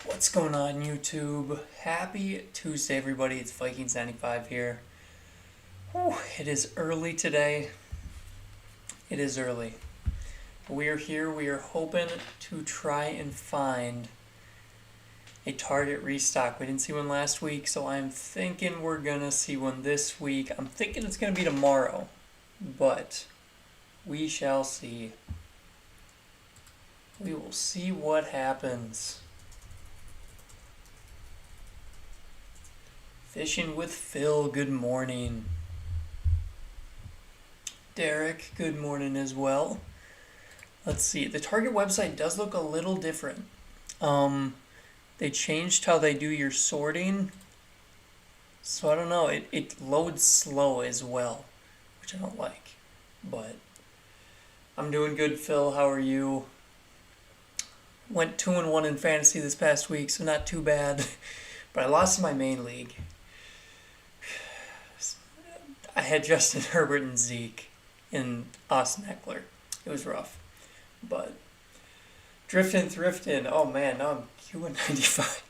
What's going on, YouTube? Happy Tuesday, everybody. It's Vikings95 here. Whew, it is early today. It is early. We are here. We are hoping to try and find a target restock. We didn't see one last week, so I'm thinking we're going to see one this week. I'm thinking it's going to be tomorrow, but we shall see. We will see what happens. Fishing with Phil, good morning. Derrick, good morning as well. Let's see, the Target website does look a little different. They changed how they do your sorting. So I don't know, it loads slow as well, which I don't like. But I'm doing good, Phil. How are you? Went 2-1 in fantasy this past week, so not too bad. But I lost in my main league. I had Justin Herbert and Zeke and Austin Eckler. It was rough. But thrifting. Oh man, now I'm Q95.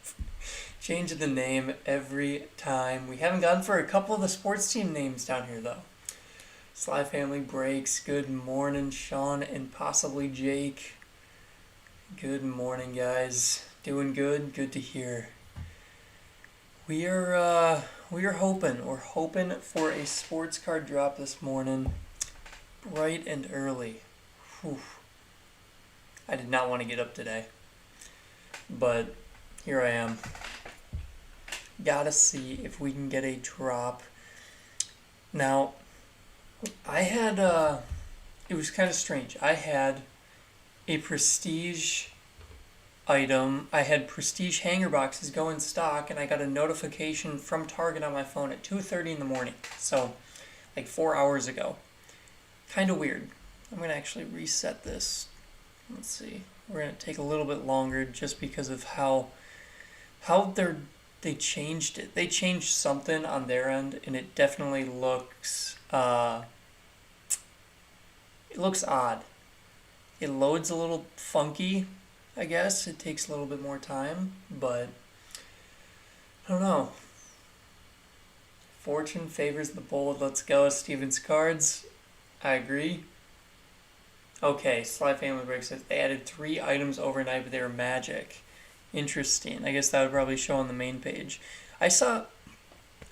Change the name every time. We haven't gone for a couple of the sports team names down here though. Sly Family Breaks. Good morning, Sean and possibly Jake. Good morning, guys. Doing good. Good to hear. We are hoping. We're hoping for a sports card drop this morning, bright and early. Whew. I did not want to get up today, but here I am. Gotta see if we can get a drop. Now, I had it was kind of strange. I had a prestige item. I had prestige hanger boxes go in stock, and I got a notification from Target on my phone at 2:30 in the morning. So, like 4 hours ago. Kind of weird. I'm gonna actually reset this. Let's see. We're gonna take a little bit longer just because of how they changed it. They changed something on their end, and it definitely looks it looks odd. It loads a little funky. I guess it takes a little bit more time, but I don't know. Fortune favors the bold. Let's go, Steven's cards. I agree. Okay, Sly Family Break says they added 3 items overnight, but they were magic. Interesting. I guess that would probably show on the main page. I saw,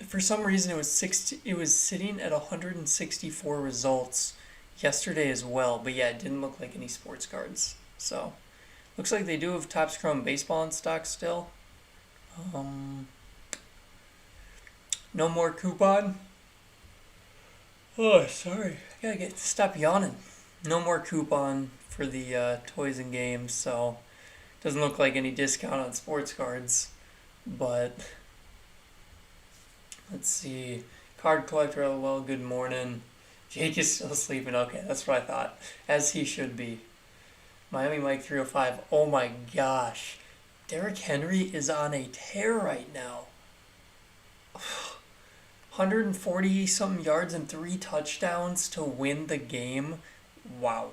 for some reason, it was sitting at 164 results yesterday as well, but yeah, it didn't look like any sports cards. So. Looks like they do have Topps Chrome Baseball in stock still. No more coupon. Oh, sorry. I gotta stop yawning. No more coupon for the toys and games, so doesn't look like any discount on sports cards. But let's see. Card collector, LOL, good morning. Jake is still sleeping. Okay, that's what I thought. As he should be. Miami Mike 305. Oh my gosh. Derrick Henry is on a tear right now. 140 something yards and 3 touchdowns to win the game. Wow.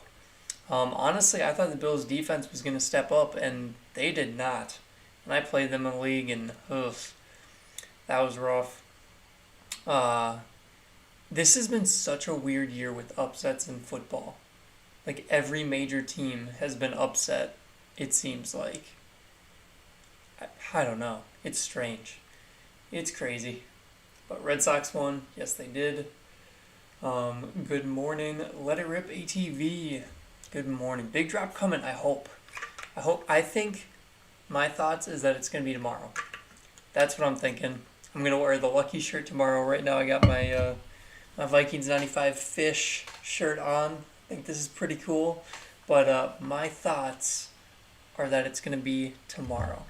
Honestly, I thought the Bills defense was going to step up, and they did not. And I played them in the league, and that was rough. This has been such a weird year with upsets in football. Like, every major team has been upset, it seems like. I don't know. It's strange. It's crazy. But Red Sox won. Yes, they did. Good morning. Let it rip, ATV. Good morning. Big drop coming, I hope. I think my thoughts is that it's going to be tomorrow. That's what I'm thinking. I'm going to wear the Lucky shirt tomorrow. Right now I got my Vikings 95 Fish shirt on. I think this is pretty cool, but my thoughts are that it's going to be tomorrow.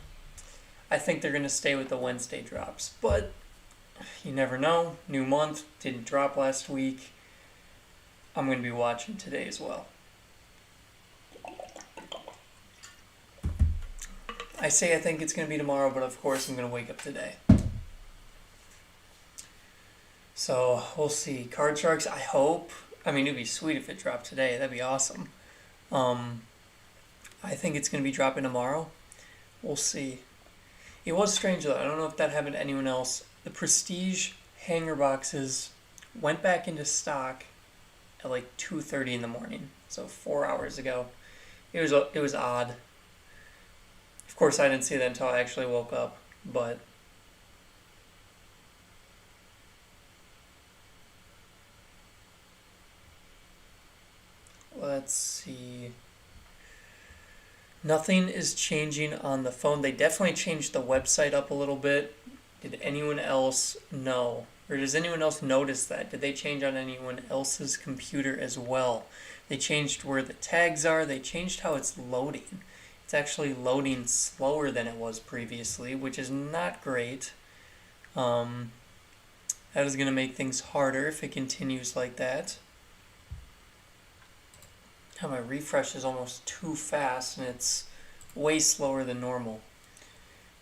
I think they're going to stay with the Wednesday drops, but you never know. New month, didn't drop last week. I'm going to be watching today as well. I think it's going to be tomorrow, but of course I'm going to wake up today. So we'll see. Card Sharks, I hope. I mean, it'd be sweet if it dropped today. That'd be awesome. I think it's going to be dropping tomorrow. We'll see. It was strange though. I don't know if that happened to anyone else. The Prestige hanger boxes went back into stock at like 2:30 in the morning, so 4 hours ago. It was odd. Of course, I didn't see that until I actually woke up, but let's see. Nothing is changing on the phone. They definitely changed the website up a little bit. Did anyone else know? Or does anyone else notice that? Did they change on anyone else's computer as well? They changed where the tags are. They changed how it's loading. It's actually loading slower than it was previously, which is not great. That is going to make things harder if it continues like that. My refresh is almost too fast and it's way slower than normal.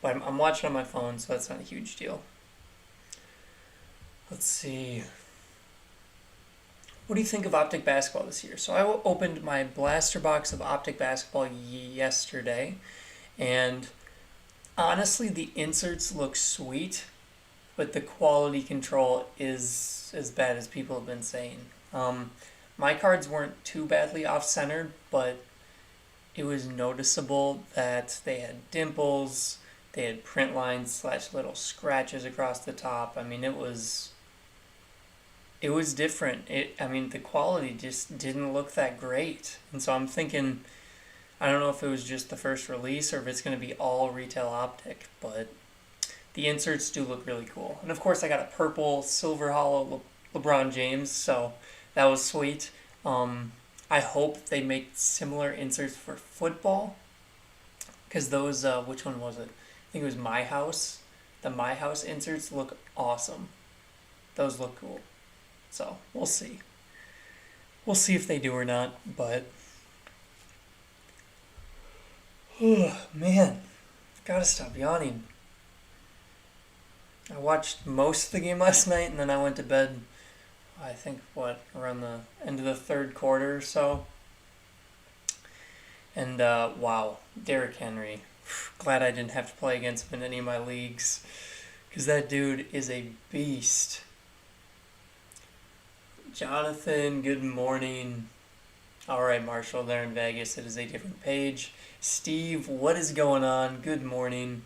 But I'm watching on my phone, so that's not a huge deal. Let's see. What do you think of Optic basketball this year? So I opened my blaster box of Optic basketball yesterday, and honestly, the inserts look sweet, but the quality control is as bad as people have been saying. My cards weren't too badly off-centered, but it was noticeable that they had dimples, they had print lines / little scratches across the top. I mean, it was different. The quality just didn't look that great. And so I'm thinking, I don't know if it was just the first release or if it's going to be all retail Optic, but the inserts do look really cool. And of course, I got a purple silver hollow LeBron James, so that was sweet. I hope they make similar inserts for football, because those, which one was it? I think it was My House. The My House inserts look awesome. Those look cool. So, we'll see. We'll see if they do or not, but... Oh, man. Gotta stop yawning. I watched most of the game last night, and then I went to bed, I think, around the end of the third quarter or so. And, wow, Derrick Henry. Glad I didn't have to play against him in any of my leagues, because that dude is a beast. Jonathan, good morning. All right, Marshall, there in Vegas. It is a different page. Steve, what is going on? Good morning.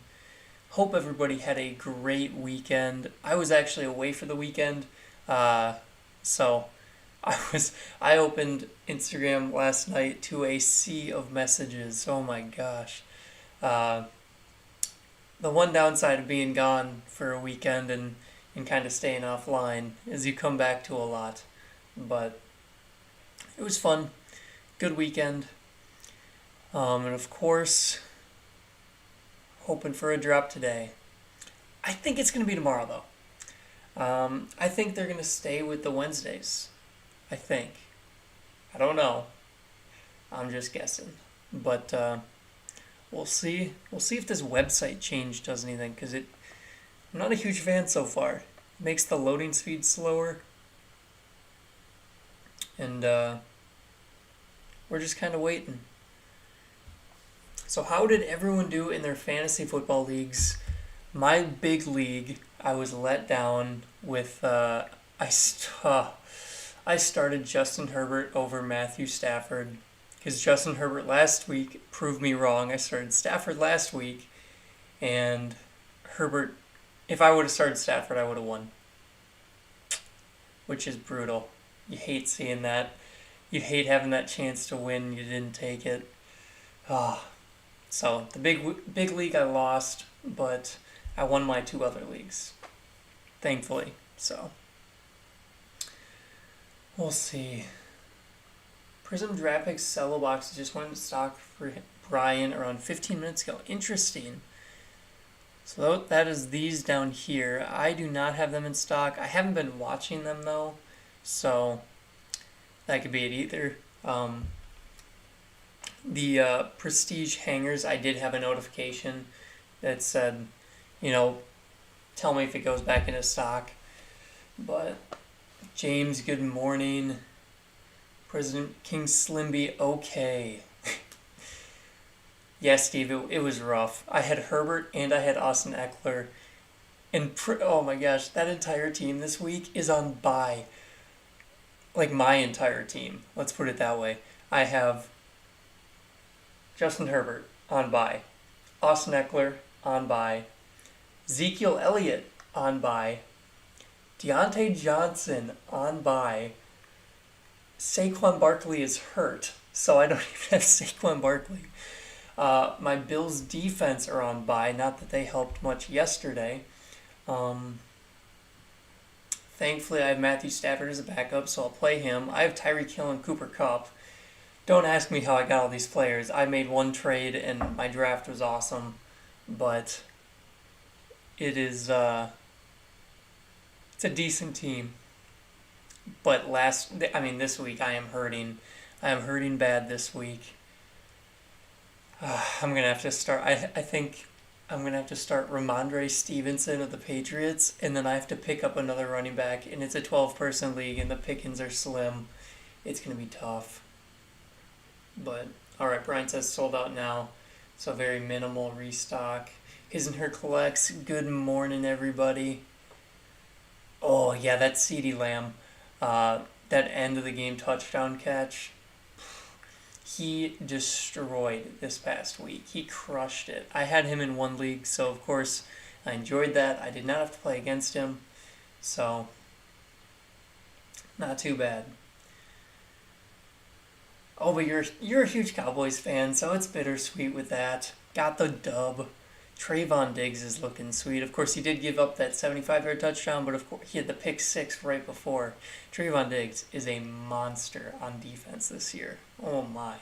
Hope everybody had a great weekend. I was actually away for the weekend, so I opened Instagram last night to a sea of messages. Oh my gosh. The one downside of being gone for a weekend and kind of staying offline is you come back to a lot. But it was fun. Good weekend. And of course, hoping for a drop today. I think it's going to be tomorrow, though. I think they're going to stay with the Wednesdays. I think. I don't know. I'm just guessing. But we'll see. We'll see if this website change does anything, because I'm not a huge fan so far. It makes the loading speed slower. And we're just kind of waiting. So how did everyone do in their fantasy football leagues? My big league, I was let down with... I started Justin Herbert over Matthew Stafford, because Justin Herbert last week proved me wrong. I started Stafford last week, and Herbert, if I would have started Stafford, I would have won, which is brutal. You hate seeing that. You hate having that chance to win. You didn't take it. So the big league I lost, but I won my two other leagues, thankfully. So we'll see. Prism Draft Picks Cello boxes just went into stock for Brian around 15 minutes ago. Interesting. So that is these down here. I do not have them in stock. I haven't been watching them though, so that could be it either. The Prestige hangers, I did have a notification that said, tell me if it goes back into stock. But James, good morning. President King Slimby, okay. Yeah, Steve, it was rough. I had Herbert and I had Austin Eckler. And oh my gosh, that entire team this week is on bye. Like my entire team. Let's put it that way. I have Justin Herbert on bye, Austin Eckler on bye, Ezekiel Elliott on bye, Deontay Johnson on bye. Saquon Barkley is hurt, so I don't even have Saquon Barkley. My Bills defense are on bye. Not that they helped much yesterday. Thankfully, I have Matthew Stafford as a backup, so I'll play him. I have Tyreek Hill and Cooper Kupp. Don't ask me how I got all these players. I made one trade and my draft was awesome, but it's a decent team. But this week I am hurting. I am hurting bad this week. I'm gonna have to start. I think I'm gonna have to start Ramondre Stevenson of the Patriots, and then I have to pick up another running back, and it's a 12-person league, and the pickings are slim. It's gonna be tough. But all right, Brian says sold out now, so very minimal restock. His and her collects. Good morning, everybody. Oh yeah, that CeeDee Lamb, that end of the game touchdown catch. He destroyed this past week. He crushed it. I had him in one league, so of course I enjoyed that. I did not have to play against him, so not too bad. Oh, but you're a huge Cowboys fan, so it's bittersweet with that. Got the dub. Trayvon Diggs is looking sweet. Of course, he did give up that 75-yard touchdown, but of course he had the pick six right before. Trayvon Diggs is a monster on defense this year. Oh my.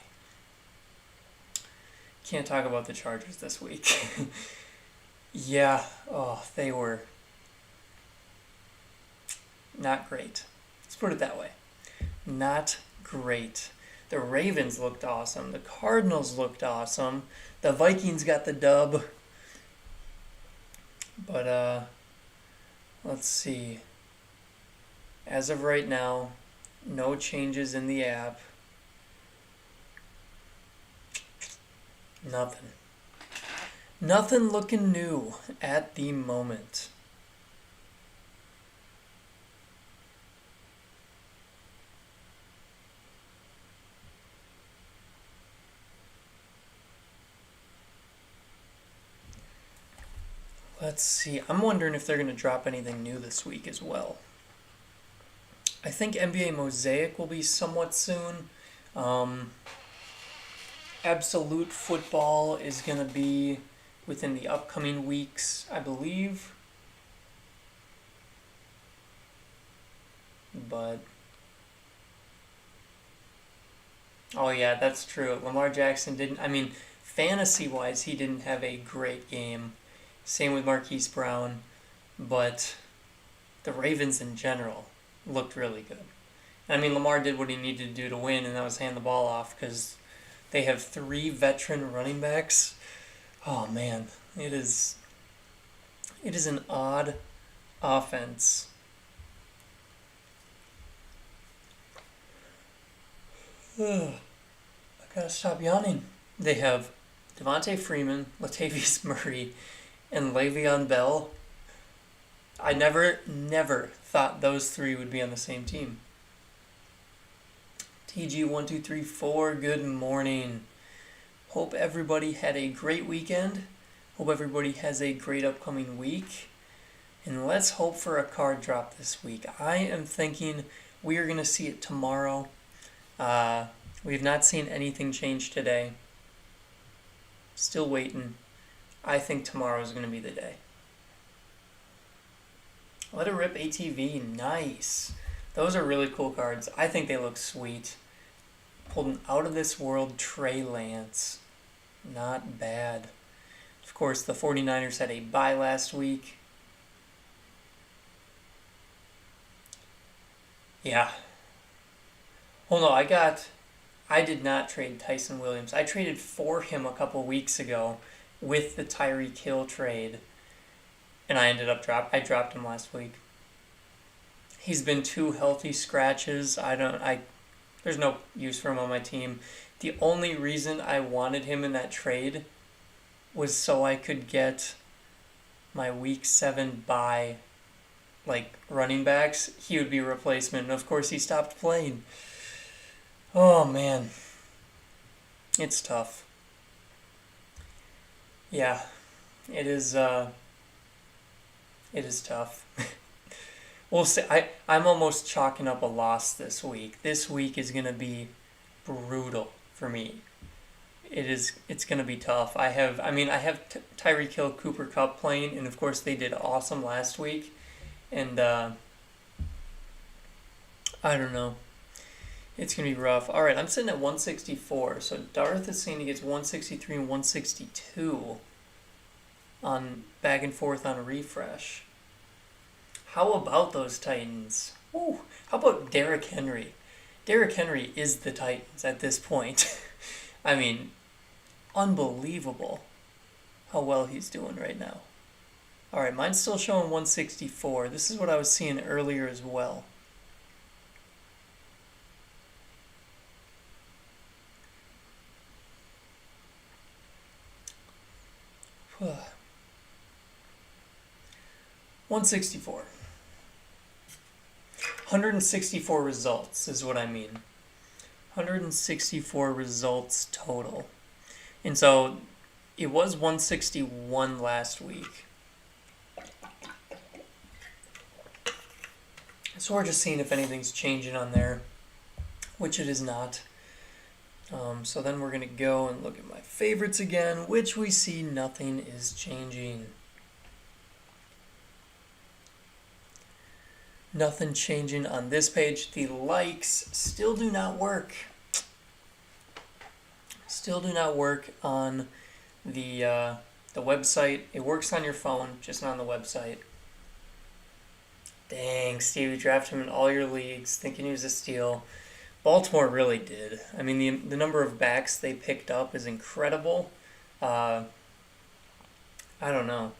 Can't talk about the Chargers this week. Yeah, they were not great. Let's put it that way. Not great. The Ravens looked awesome. The Cardinals looked awesome. The Vikings got the dub. But, let's see. As of right now, no changes in the app. Nothing. Nothing looking new at the moment. Let's see. I'm wondering if they're going to drop anything new this week as well. I think NBA Mosaic will be somewhat soon. Absolute Football is going to be within the upcoming weeks, I believe. But oh yeah, that's true. Lamar Jackson fantasy-wise, he didn't have a great game. Same with Marquise Brown, but the Ravens in general looked really good. Lamar did what he needed to do to win, and that was hand the ball off because they have 3 veteran running backs. Oh man, it is an odd offense. I gotta stop yawning. They have Devontae Freeman, Latavius Murray, and Le'Veon Bell. I never thought those 3 would be on the same team. TG1234, good morning. Hope everybody had a great weekend. Hope everybody has a great upcoming week. And let's hope for a card drop this week. I am thinking we are going to see it tomorrow. We've not seen anything change today. Still waiting. I think tomorrow is going to be the day. Let it rip ATV. Nice. Those are really cool cards. I think they look sweet. Pulled an out-of-this-world Trey Lance. Not bad. Of course, the 49ers had a bye last week. Yeah. Oh no, I did not trade Tyson Williams. I traded for him a couple weeks ago with the Tyreek Hill trade. And I dropped him last week. He's been 2 healthy scratches. There's no use for him on my team. The only reason I wanted him in that trade was so I could get my week 7 bye running backs. He would be a replacement, and of course he stopped playing. Oh man, it's tough. Yeah, it is. It is tough. We'll see. I'm almost chalking up a loss this week. This week is gonna be brutal for me. It's gonna be tough. I have Tyreek Hill, Cooper Kupp playing, and of course they did awesome last week. And I don't know. It's going to be rough. All right, I'm sitting at 164. So Darth is saying he gets 163 and 162 on back and forth on refresh. How about those Titans? Ooh, how about Derrick Henry? Derrick Henry is the Titans at this point. I mean, unbelievable how well he's doing right now. All right, mine's still showing 164. This is what I was seeing earlier as well. Huh. 164. 164 results is what I mean. 164 results total. And so it was 161 last week. So we're just seeing if anything's changing on there, which it is not. So then we're going to go and look at my favorites again, which we see nothing is changing. Nothing changing on this page. The likes still do not work. Still do not work on the website. It works on your phone, just not on the website. Dang, Steve, you drafted him in all your leagues, thinking he was a steal. Baltimore really did. I mean, the number of backs they picked up is incredible. I don't know.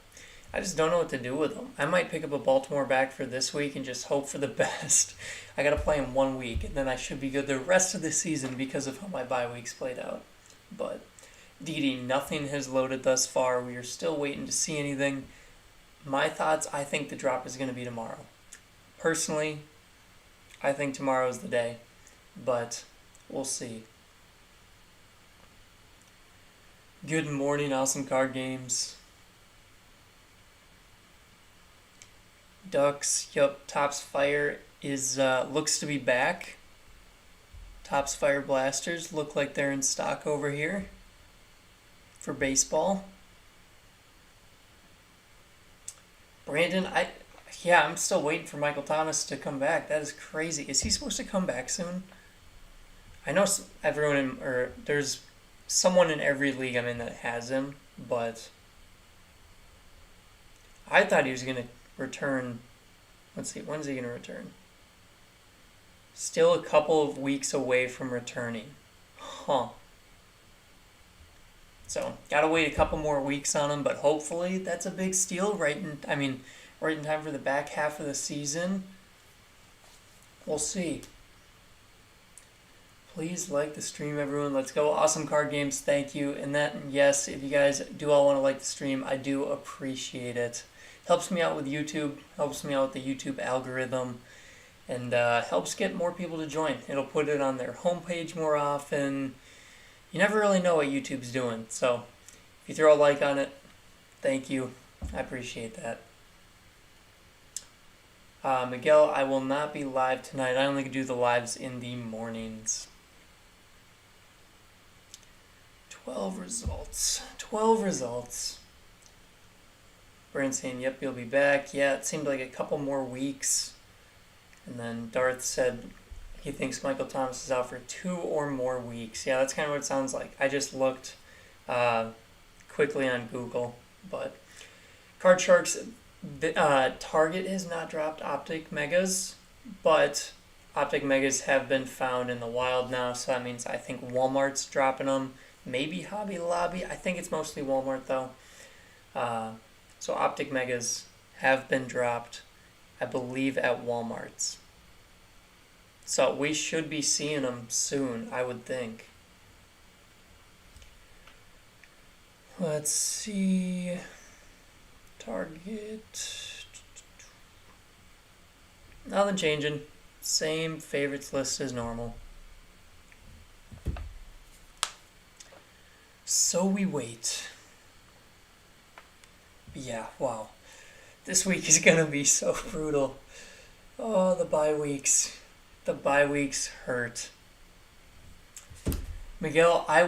I just don't know what to do with them. I might pick up a Baltimore back for this week and just hope for the best. I got to play him 1 week, and then I should be good the rest of the season because of how my bye weeks played out. But, Didi, nothing has loaded thus far. We are still waiting to see anything. My thoughts, I think the drop is going to be tomorrow. Personally, I think tomorrow is the day, but we'll see. Good morning, Awesome Card Games. Ducks, yup, Topps Fire is looks to be back. Topps Fire Blasters look like they're in stock over here for baseball. Brandon, I'm still waiting for Michael Thomas to come back. That is crazy. Is he supposed to come back soon? I know there's someone in every league I'm in that has him, but I thought he was going to return. Let's see, when's he going to return? Still a couple of weeks away from returning. Huh. So, gotta wait a couple more weeks on him, but hopefully that's a big steal right in time for the back half of the season. We'll see. Please like the stream, everyone. Let's go. Awesome Card Games, thank you. And yes, if you guys do all want to like the stream, I do appreciate it. Helps me out with YouTube, helps me out with the YouTube algorithm, and helps get more people to join. It'll put it on their homepage more often. You never really know what YouTube's doing, so if you throw a like on it, thank you. I appreciate that. Miguel, I will not be live tonight. I only do the lives in the mornings. 12 results. 12 results. Brandon saying, yep, you'll be back. Yeah, it seemed like a couple more weeks. And then Darth said he thinks Michael Thomas is out for 2 or more weeks. Yeah, that's kind of what it sounds like. I just looked quickly on Google. But Card Sharks, Target has not dropped Optic Megas, but Optic Megas have been found in the wild now, so that means I think Walmart's dropping them. Maybe Hobby Lobby. I think it's mostly Walmart, though. So Optic Megas have been dropped, I believe, at Walmart's. So we should be seeing them soon, I would think. Let's see. Target. Nothing changing. Same favorites list as normal. So we wait. Yeah, wow. This week is going to be so brutal. Oh, the bye weeks. The bye weeks hurt. Miguel, I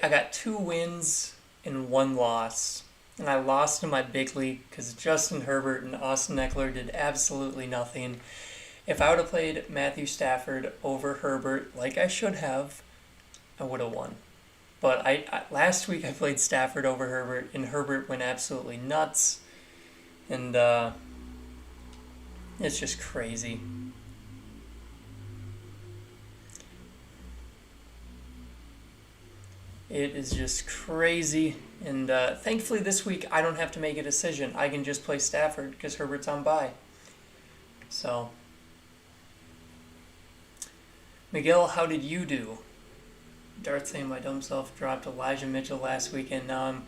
got 2 wins and 1 loss. And I lost in my big league because Justin Herbert and Austin Eckler did absolutely nothing. If I would have played Matthew Stafford over Herbert like I should have, I would have won. But last week I played Stafford over Herbert, and Herbert went absolutely nuts. And it's just crazy. It is just crazy. And thankfully this week I don't have to make a decision. I can just play Stafford because Herbert's on bye. So, Miguel, how did you do? Dart saying my dumb self dropped Elijah Mitchell last weekend. Now I'm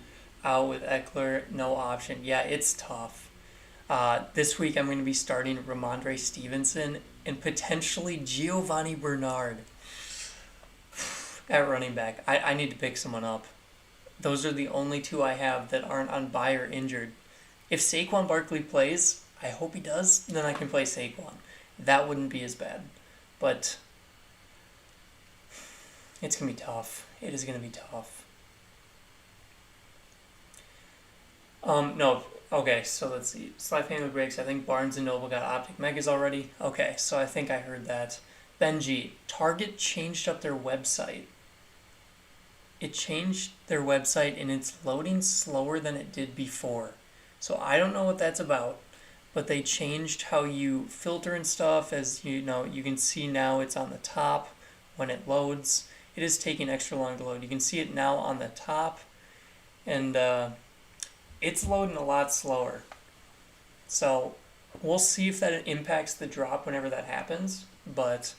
out with Eckler, no option. Yeah, it's tough. This week I'm going to be starting Ramondre Stevenson and potentially Giovanni Bernard at running back. I need to pick someone up. Those are the only 2 I have that aren't on bye or injured. If Saquon Barkley plays, I hope he does, then I can play Saquon. That wouldn't be as bad. But it's going to be tough. It is going to be tough. No. Okay, so let's see. Sly Family Breaks. I think Barnes & Noble got Optic Megas already. Okay, so I think I heard that. Benji, Target changed up their website. It changed their website and it's loading slower than it did before. So I don't know what that's about, but they changed how you filter and stuff. As you know, you can see now it's on the top when it loads. It is taking extra long to load. You can see it now on the top, and it's loading a lot slower. So we'll see if that impacts the drop whenever that happens, but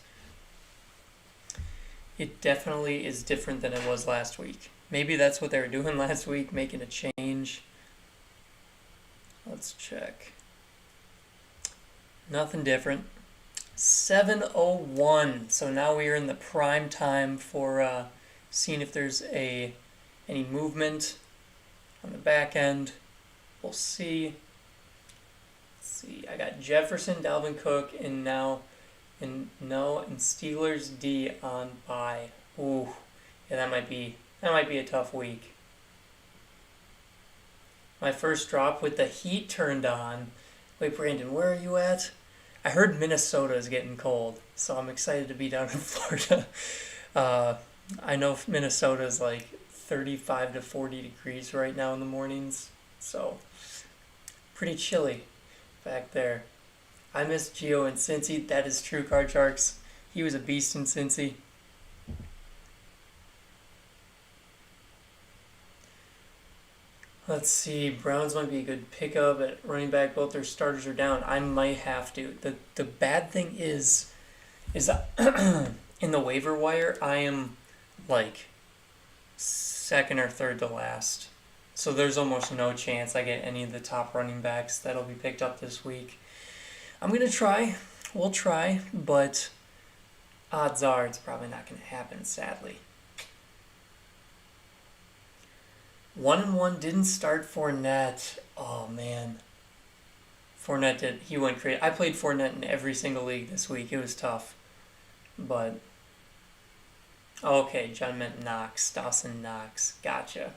it definitely is different than it was last week. Maybe that's what they were doing last week, making a change. Let's check. Nothing different. 7:01. So now we are in the prime time for seeing if there's any movement on the back end. We'll see. Let's see. I got Jefferson, Dalvin Cook, and Steelers D on bye. Ooh, yeah, that might be a tough week. My first drop with the heat turned on. Wait, Brandon, where are you at? I heard Minnesota is getting cold, so I'm excited to be down in Florida. I know Minnesota is like 35 to 40 degrees right now in the mornings, so pretty chilly back there. I miss Gio in Cincy. That is true, Card Sharks. He was a beast in Cincy. Let's see. Browns might be a good pickup at running back. Both their starters are down. I might have to. The bad thing is in the waiver wire, I am like second or third to last. So there's almost no chance I get any of the top running backs that'll be picked up this week. I'm going to try. We'll try, but odds are it's probably not going to happen, sadly. 1-1 didn't start Fournette. Oh, man. Fournette did. He went crazy. I played Fournette in every single league this week. It was tough. But, okay, John meant Knox. Dawson Knox. Gotcha.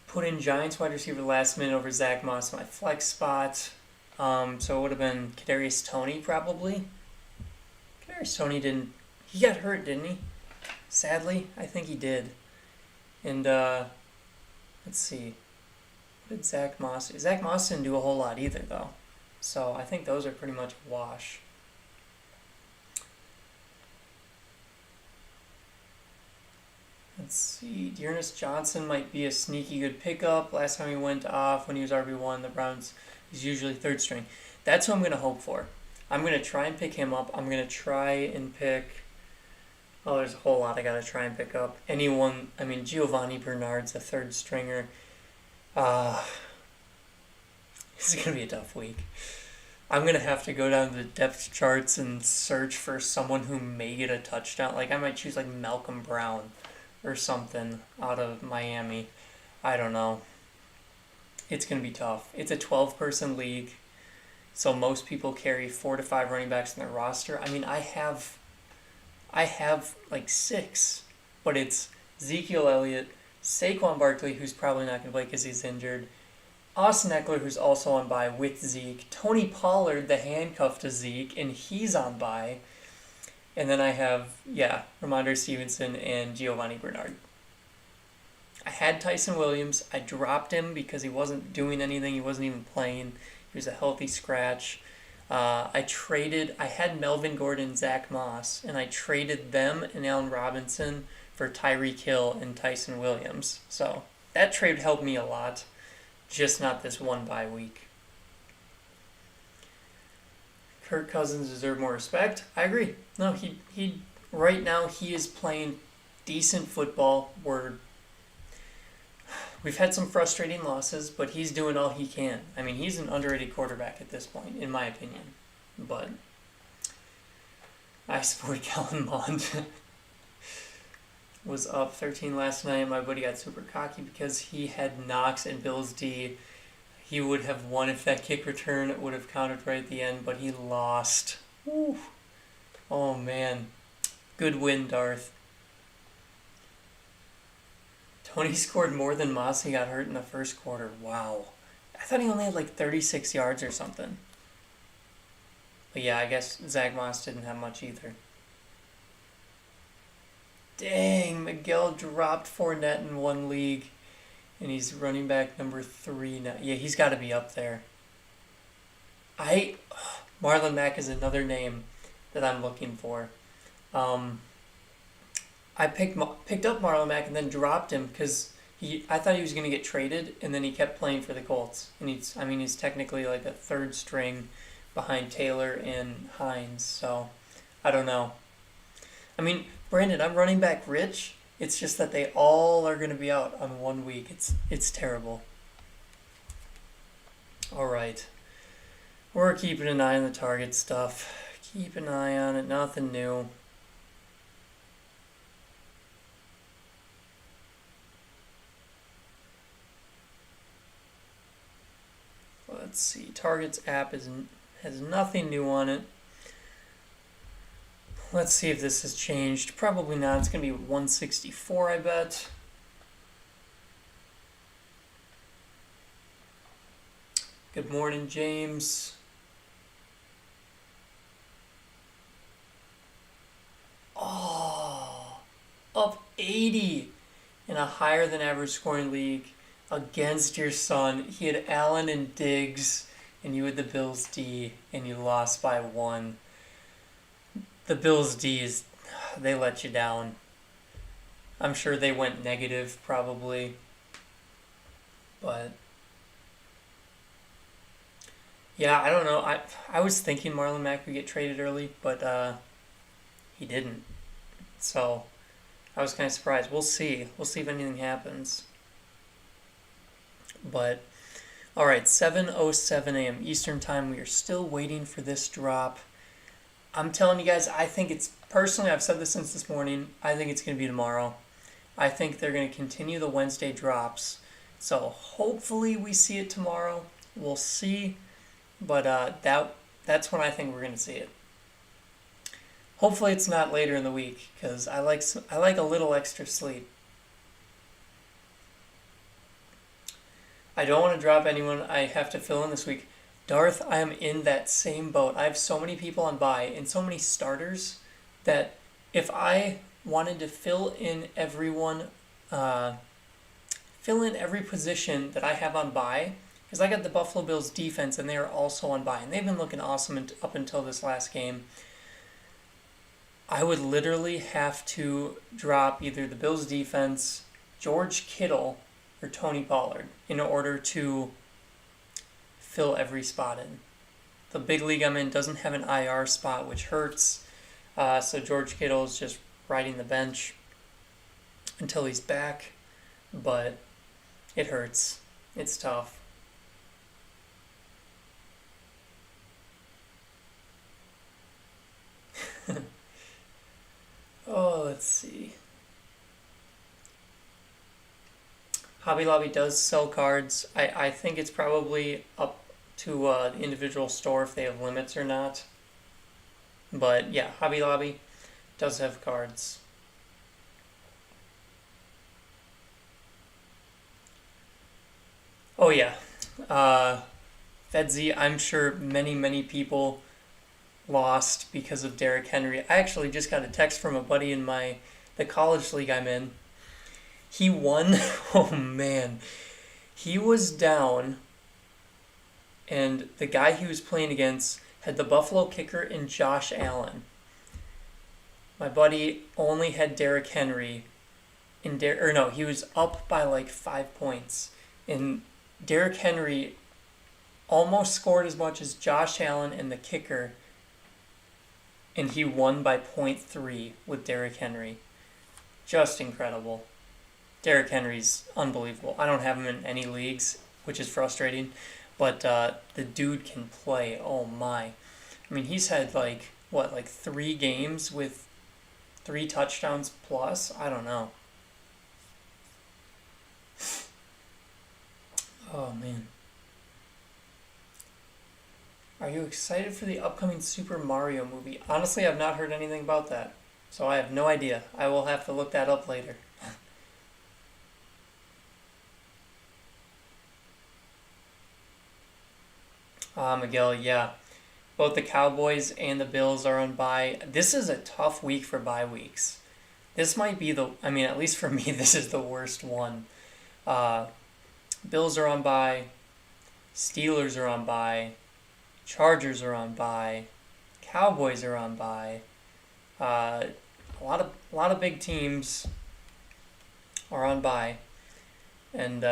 Put in Giants wide receiver last minute over Zach Moss, my flex spot. So it would have been Kadarius Toney, probably. Kadarius Toney didn't... He got hurt, didn't he? Sadly, I think he did. And, let's see. What did Zach Moss do? Zach Moss didn't do a whole lot either, though. So I think those are pretty much a wash. Let's see. Dearness Johnson might be a sneaky good pickup. Last time he went off when he was RB1, the Browns, he's usually third string. That's what I'm going to hope for. I'm going to try and pick him up. I'm going to try and pick... Oh, there's a whole lot I gotta try and pick up. Anyone, I mean, Giovanni Bernard's a third stringer. Uh, it's gonna be a tough week. I'm gonna have to go down to the depth charts and search for someone who may get a touchdown. Like I might choose like Malcolm Brown or something out of Miami. I don't know. It's gonna be tough. It's a 12-person league, so most people carry 4 to 5 running backs in their roster. I mean, I have like 6, but it's Ezekiel Elliott, Saquon Barkley, who's probably not gonna play because he's injured, Austin Eckler, who's also on bye with Zeke, Tony Pollard, the handcuff to Zeke, and he's on bye. And then I have, Ramondre Stevenson and Giovanni Bernard. I had Tyson Williams. I dropped him because he wasn't doing anything. He wasn't even playing. He was a healthy scratch. I had Melvin Gordon, Zach Moss, and I traded them and Allen Robinson for Tyreek Hill and Tyson Williams. So that trade helped me a lot. Just not this one bye week. Kirk Cousins deserves more respect. I agree. No, he right now he is playing decent football. We've had some frustrating losses, but he's doing all he can. I mean, he's an underrated quarterback at this point, in my opinion. But I support Kellen Mond. Was up 13 last night. My buddy got super cocky because he had Knox and Bills D. He would have won if that kick return would have counted right at the end, but he lost. Woo. Oh, man. Good win, Darth. Tony scored more than Moss. He got hurt in the first quarter. Wow. I thought he only had like 36 yards or something. But yeah, I guess Zach Moss didn't have much either. Dang, Miguel dropped Fournette in one league, and he's running back number 3 now. Yeah, he's got to be up there. Marlon Mack is another name that I'm looking for. I picked up Marlon Mack and then dropped him because I thought he was going to get traded, and then he kept playing for the Colts. And he's technically like a third string behind Taylor and Hines. So I don't know. I mean, Brandon, I'm running back rich. It's just that they all are going to be out on 1 week. It's terrible. All right. We're keeping an eye on the target stuff. Keep an eye on it. Nothing new. Let's see. Target's app has nothing new on it. Let's see if this has changed. Probably not. It's going to be 164, I bet. Good morning, James. Oh, up 80 in a higher than average scoring league against your son. He had Allen and Diggs, and you had the Bills D, and you lost by 1. The Bills D they let you down. I'm sure they went negative probably. But yeah, I don't know. I was thinking Marlon Mack would get traded early, but he didn't. So I was kind of surprised. We'll see. We'll see if anything happens. But all right, 7:07 a.m. Eastern Time. We are still waiting for this drop. I'm telling you guys, I think personally, I've said this since this morning, I think it's going to be tomorrow. I think they're going to continue the Wednesday drops. So hopefully we see it tomorrow. We'll see. But that's when I think we're going to see it. Hopefully it's not later in the week, because I like a little extra sleep. I don't want to drop anyone I have to fill in this week. Darth, I am in that same boat. I have so many people on bye and so many starters that if I wanted to fill in every position that I have on bye, because I got the Buffalo Bills defense and they are also on bye, and they've been looking awesome up until this last game. I would literally have to drop either the Bills defense, George Kittle, or Tony Pollard in order to fill every spot in. The big league I'm in doesn't have an IR spot, which hurts. So George Kittle is just riding the bench until he's back, but it hurts. It's tough. Oh, let's see. Hobby Lobby does sell cards. I think it's probably up to the individual store if they have limits or not. But yeah, Hobby Lobby does have cards. Oh yeah. Fedzi, I'm sure many people lost because of Derrick Henry. I actually just got a text from a buddy in the college league I'm in. He won. Oh man. He was down, and the guy he was playing against had the Buffalo kicker and Josh Allen. My buddy only had Derrick Henry, he was up by like 5 points, and Derrick Henry almost scored as much as Josh Allen and the kicker, and he won by 0.3 with Derrick Henry. Just incredible. Derrick Henry's unbelievable. I don't have him in any leagues, which is frustrating, but the dude can play. Oh my. I mean, he's had like 3 games with 3 touchdowns plus? I don't know. Oh man. Are you excited for the upcoming Super Mario movie? Honestly, I've not heard anything about that, so I have no idea. I will have to look that up later. Miguel, yeah. Both the Cowboys and the Bills are on bye. This is a tough week for bye weeks. This might be at least for me, this is the worst one. Uh, Bills are on bye. Steelers are on bye. Chargers are on bye. Cowboys are on bye. A lot of big teams are on bye, and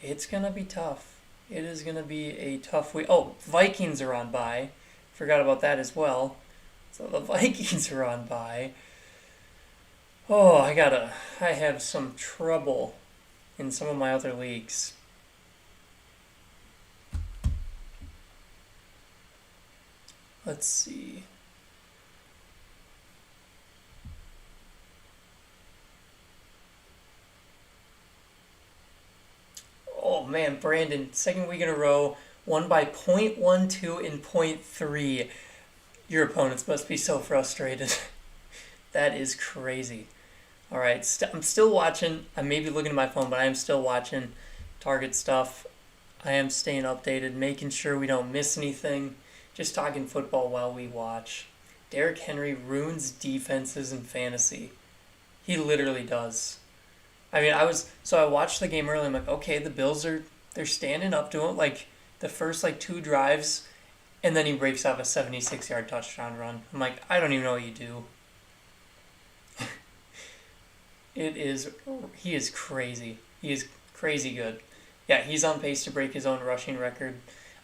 it's gonna be tough. It is gonna be a tough week. Oh, Vikings are on bye. Forgot about that as well. So the Vikings are on bye. Oh, I have some trouble in some of my other leagues. Let's see. Oh man, Brandon, second week in a row, won by 0.12 and 0.3. Your opponents must be so frustrated. That is crazy. All right, I'm still watching. I may be looking at my phone, but I am still watching Target stuff. I am staying updated, making sure we don't miss anything. Just talking football while we watch. Derrick Henry ruins defenses in fantasy. He literally does. I mean, I watched the game early. I'm like, okay, the Bills they're standing up to him like the first 2 drives, and then he breaks off a 76-yard touchdown run. I'm like, I don't even know what you do. He is crazy. He is crazy good. Yeah, he's on pace to break his own rushing record.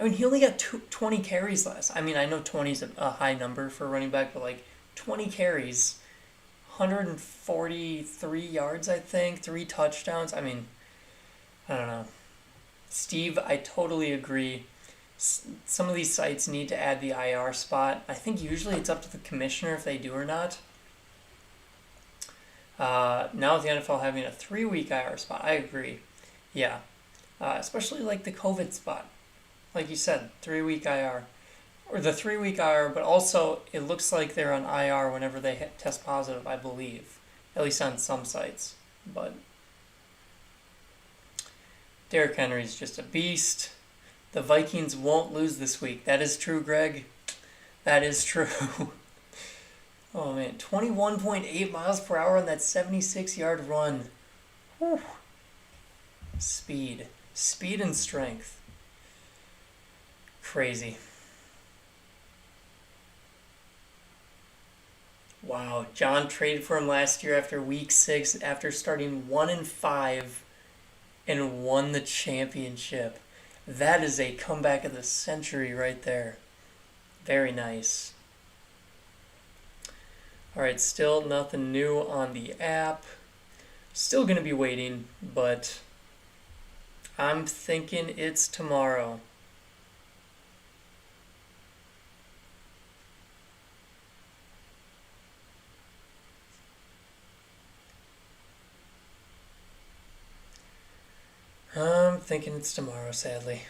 I mean, he only got 20 carries last. I mean, I know 20 is a high number for a running back, but 20 carries, 143 yards, I think, 3 touchdowns. I mean, I don't know. Steve, I totally agree. Some of these sites need to add the IR spot. I think usually it's up to the commissioner if they do or not. Now with the NFL having a 3-week IR spot, I agree. Yeah. Especially the COVID spot. Like you said, 3-week IR. Or the 3-week IR, but also it looks like they're on IR whenever they test positive, I believe. At least on some sites. But Derrick Henry's just a beast. The Vikings won't lose this week. That is true, Greg. That is true. Oh man, 21.8 miles per hour on that 76-yard run. Whew. Speed and strength. Crazy. Wow, John traded for him last year after week 6 after starting 1-5 and won the championship. That is a comeback of the century right there. Very nice. All right, still nothing new on the app. Still going to be waiting, but I'm thinking it's tomorrow. I'm thinking it's tomorrow, sadly.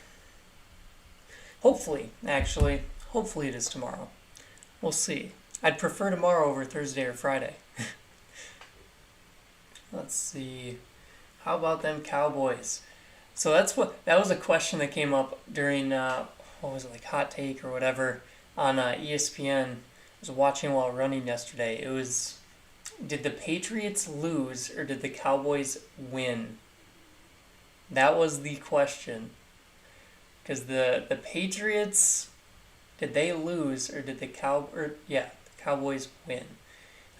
Hopefully, actually, hopefully it is tomorrow. We'll see. I'd prefer tomorrow over Thursday or Friday. Let's see. How about them Cowboys? So that was a question that came up during what was it, like Hot Take or whatever on ESPN. I was watching while running yesterday. It was, did the Patriots lose or did the Cowboys win? That was the question. Because the Patriots, did they lose or did the Cowboys win?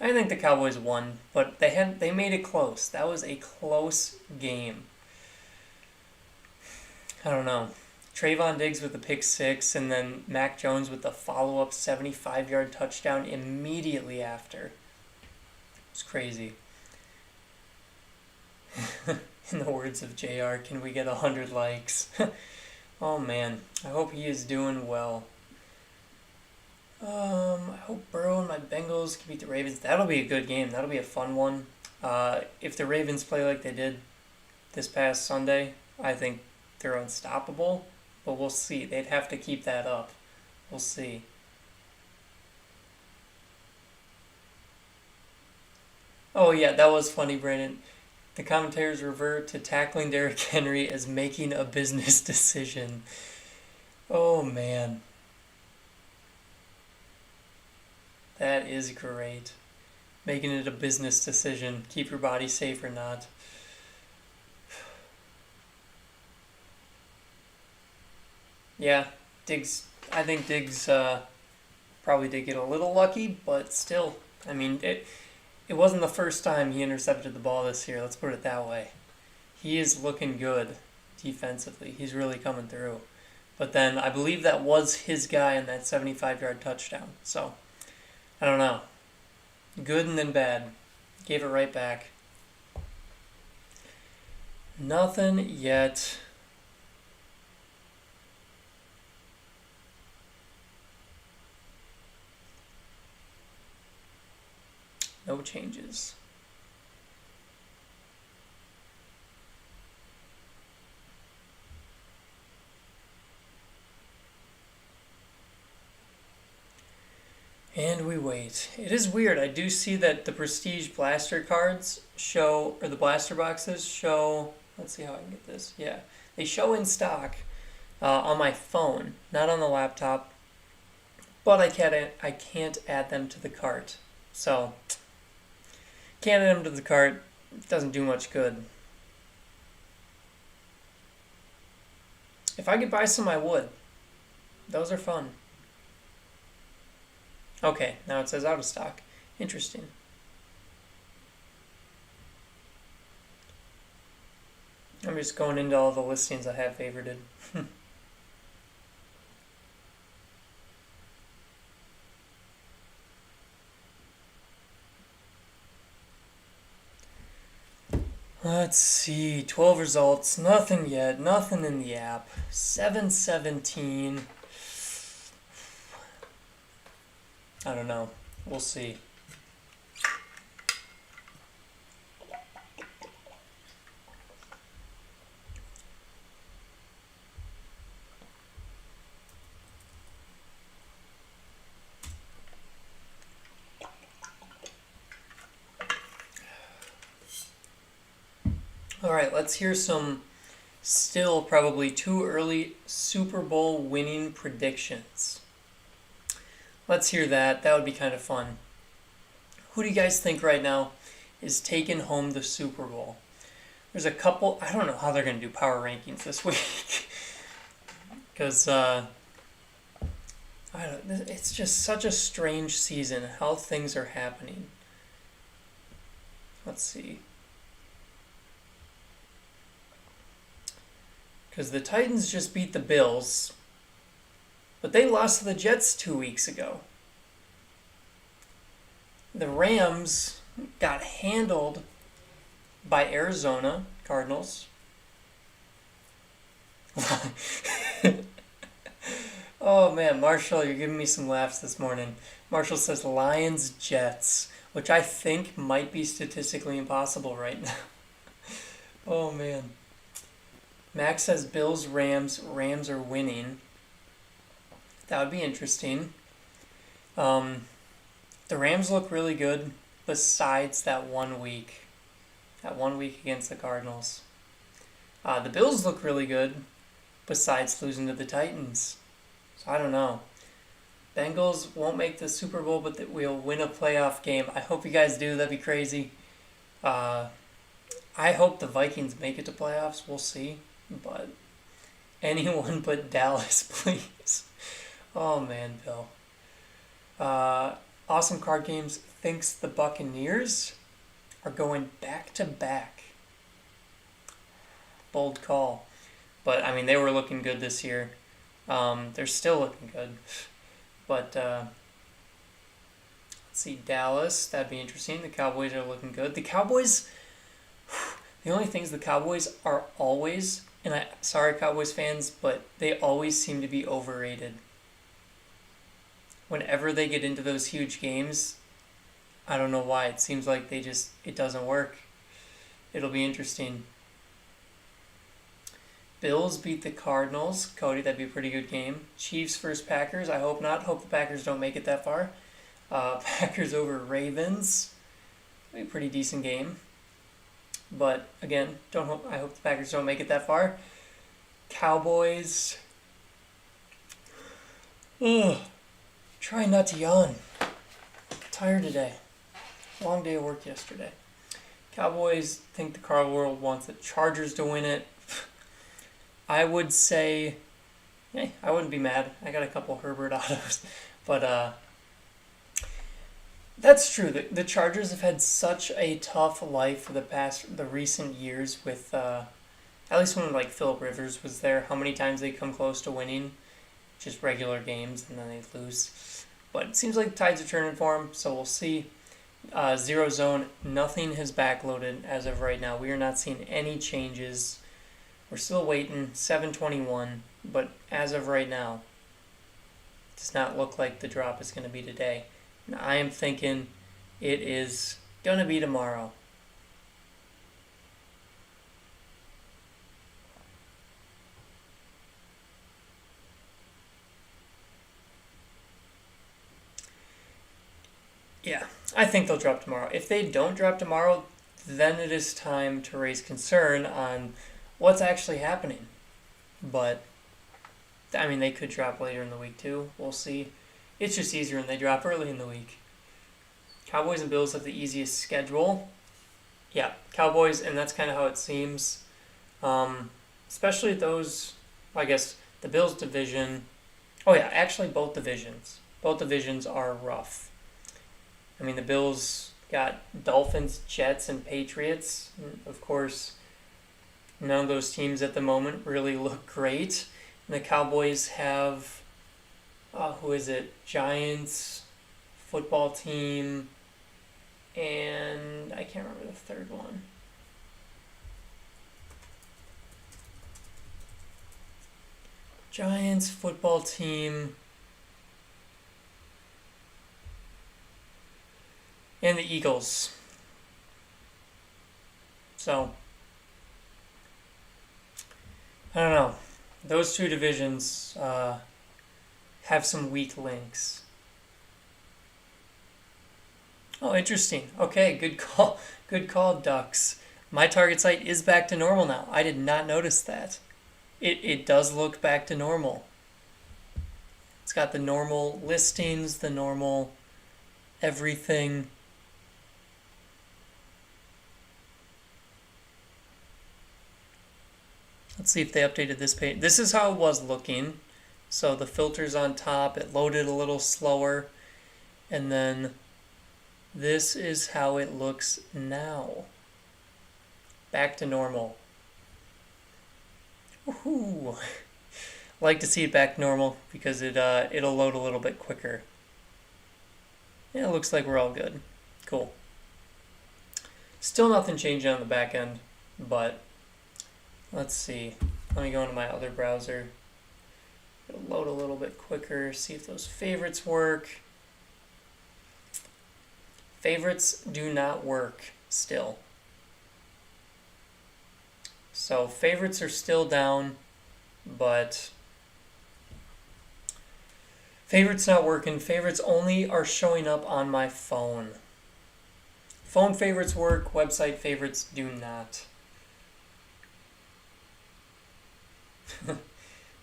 I think the Cowboys won, but they made it close. That was a close game. I don't know. Trayvon Diggs with the pick six, and then Mac Jones with the follow-up 75-yard touchdown immediately after. It's crazy. In the words of JR, can we get 100 likes? Oh man, I hope he is doing well. I hope Burrow and my Bengals can beat the Ravens. That'll be a good game. That'll be a fun one. If the Ravens play like they did this past Sunday, I think they're unstoppable. But we'll see. They'd have to keep that up. We'll see. Oh yeah, that was funny, Brandon. The commentators revert to tackling Derrick Henry as making a business decision. Oh man. That is great. Making it a business decision. Keep your body safe or not. Yeah, I think Diggs probably did get a little lucky, but still. I mean, it wasn't the first time he intercepted the ball this year. Let's put it that way. He is looking good defensively. He's really coming through. But then I believe that was his guy in that 75-yard touchdown. So, I don't know. Good and then bad. Gave it right back. Nothing yet. No changes. And we wait. It is weird. I do see that the Prestige Blaster cards show, or the Blaster boxes show, let's see how I can get this. Yeah. They show in stock on my phone, not on the laptop, but I can't add them to the cart. So, can't add them to the cart. It doesn't do much good. If I could buy some, I would. Those are fun. Okay, now it says out of stock. Interesting. I'm just going into all the listings I have favorited. Let's see, 12 results, nothing yet, nothing in the app. 717. I don't know. We'll see. All right, let's hear some still probably too early Super Bowl winning predictions. Let's hear that. That would be kind of fun. Who do you guys think right now is taking home the Super Bowl? There's a couple. I don't know how they're going to do power rankings this week. Because it's just such a strange season, how things are happening. Let's see. Because the Titans just beat the Bills, but they lost to the Jets 2 weeks ago. The Rams got handled by Arizona Cardinals. Oh man, Marshall, you're giving me some laughs this morning. Marshall says Lions Jets, which I think might be statistically impossible right now. Oh man. Max says Bills Rams. Rams are winning. That would be interesting. The Rams look really good besides that 1 week. That 1 week against the Cardinals. The Bills look really good besides losing to the Titans. So I don't know. Bengals won't make the Super Bowl, but we'll win a playoff game. I hope you guys do. That'd be crazy. I hope the Vikings make it to playoffs. We'll see. But anyone but Dallas, please. Oh, man, Bill. Awesome Card Games thinks the Buccaneers are going back-to-back. Bold call. But, I mean, they were looking good this year. They're still looking good. But, let's see, Dallas. That'd be interesting. The Cowboys are looking good. The Cowboys, the only things the Cowboys are always, and sorry Cowboys fans, but they always seem to be overrated. Whenever they get into those huge games, I don't know why. It seems like it doesn't work. It'll be interesting. Bills beat the Cardinals. Cody, that'd be a pretty good game. Chiefs versus Packers. I hope not. Hope the Packers don't make it that far. Packers over Ravens. That'd be a pretty decent game. But again, I hope the Packers don't make it that far. Cowboys. Ugh. Trying not to yawn. Tired today. Long day of work yesterday. Cowboys think the car world wants the Chargers to win it. I would say, I wouldn't be mad. I got a couple Herbert autos. But that's true. The Chargers have had such a tough life for the recent years with, at least when like Phillip Rivers was there, how many times they come close to winning. Just regular games and then they lose. But it seems like the tides are turning for them, so we'll see. Zero Zone, nothing has backloaded as of right now. We are not seeing any changes. We're still waiting, 7:21, but as of right now, it does not look like the drop is going to be today. And I am thinking it is going to be tomorrow. Yeah, I think they'll drop tomorrow. If they don't drop tomorrow, then it is time to raise concern on what's actually happening. But, I mean, they could drop later in the week too. We'll see. It's just easier when they drop early in the week. Cowboys and Bills have the easiest schedule. Yeah, Cowboys, and that's kind of how it seems. Especially those, I guess, the Bills division. Oh yeah, actually both divisions. Both divisions are rough. I mean, the Bills got Dolphins, Jets, and Patriots. Of course, none of those teams at the moment really look great. And the Cowboys have, Giants, football team, and I can't remember the third one. Giants, football team, and the Eagles. So, I don't know. Those two divisions have some weak links. Oh, interesting. Okay, good call. Good call, Ducks. My target site is back to normal now. I did not notice that. It does look back to normal. It's got the normal listings, the normal everything. Let's see if they updated this page. This is how it was looking. So the filter's on top. It loaded a little slower. And then this is how it looks now. Back to normal. Woohoo! Like to see it back normal because it'll load a little bit quicker. Yeah, it looks like we're all good. Cool. Still nothing changing on the back end, but let's see. Let me go into my other browser. It'll load a little bit quicker, see if those favorites work. Favorites do not work still. So favorites are still down, but favorites not working. Favorites only are showing up on my phone. Phone favorites work, website favorites do not.